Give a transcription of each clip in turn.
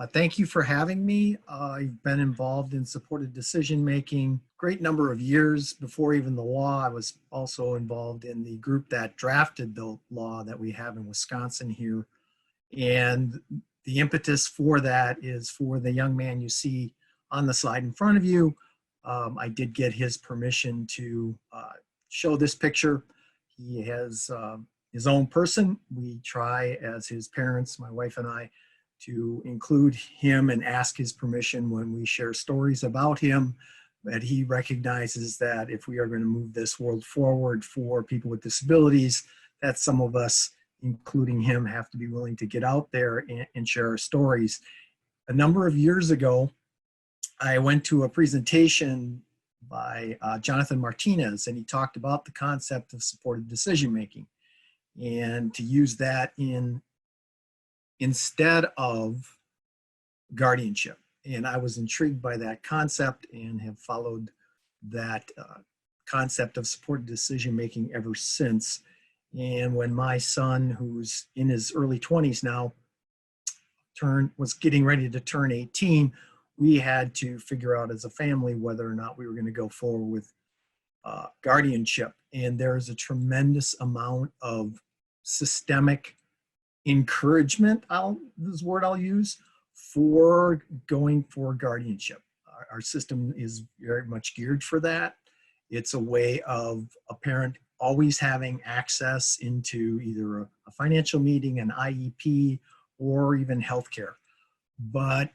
Thank you for having me. I've been involved in supported decision-making great number of years before even the law. I was also involved in the group that drafted the law that we have in Wisconsin here. And the impetus for that is for the young man you see on the slide in front of you. I did get his permission to show this picture. He has his own person. We try as his parents, my wife and I, to include him and ask his permission when we share stories about him. But he recognizes that if we are going to move this world forward for people with disabilities, that some of us, including him, have to be willing to get out there and share our stories. A number of years ago, I went to a presentation by Jonathan Martinez, and he talked about the concept of supported decision-making and to use that instead of guardianship. And I was intrigued by that concept and have followed that concept of supported decision-making ever since. And when my son, who's in his early 20s now, was getting ready to turn 18, we had to figure out as a family whether or not we were going to go forward with guardianship. And there is a tremendous amount of systemic encouragement, this word I'll use, for going for guardianship. Our system is very much geared for that. It's a way of a parent always having access into either a financial meeting, an IEP, or even healthcare. But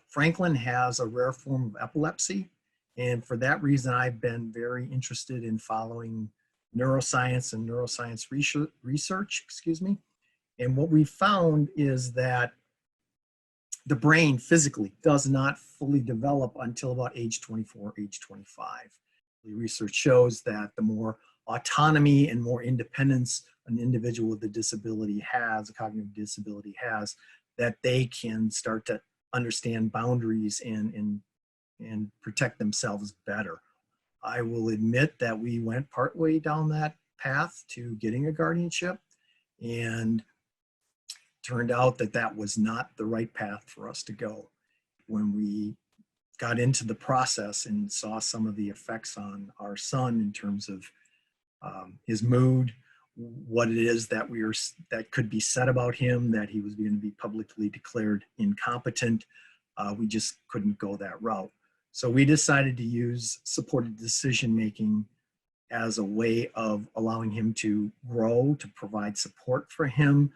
Franklin has a rare form of epilepsy, and for that reason, I've been very interested in following neuroscience and neuroscience research, And what we found is that the brain physically does not fully develop until about age 24, age 25. The research shows that the more autonomy and more independence an individual with a disability has, a cognitive disability has, that they can start to understand boundaries and protect themselves better. I will admit that we went partway down that path to getting a guardianship, and turned out that that was not the right path for us to go. When we got into the process and saw some of the effects on our son in terms of his mood, what it is that that could be said about him, that he was going to be publicly declared incompetent, we just couldn't go that route. So we decided to use supported decision-making as a way of allowing him to grow, to provide support for him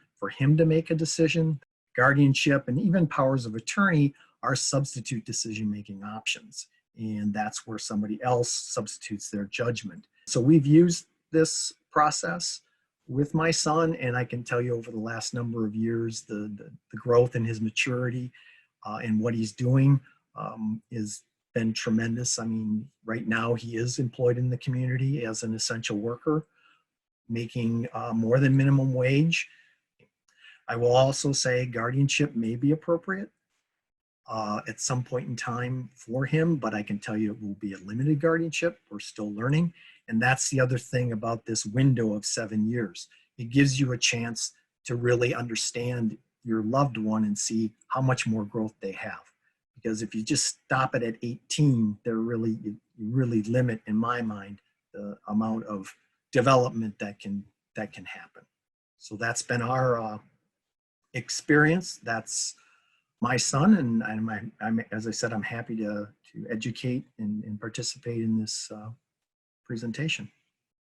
to make a decision. Guardianship and even powers of attorney are substitute decision-making options. And that's where somebody else substitutes their judgment. So we've used this process with my son, and I can tell you over the last number of years, the growth in his maturity and what he's doing is been tremendous. I mean, right now he is employed in the community as an essential worker, making more than minimum wage. I will also say guardianship may be appropriate at some point in time for him, but I can tell you it will be a limited guardianship. We're still learning. And that's the other thing about this window of 7 years. It gives you a chance to really understand your loved one and see how much more growth they have. Because if you just stop it at 18, you really limit, in my mind, the amount of development that can happen. So that's been our experience. That's my son, and I'm as I said, I'm happy to educate and participate in this presentation.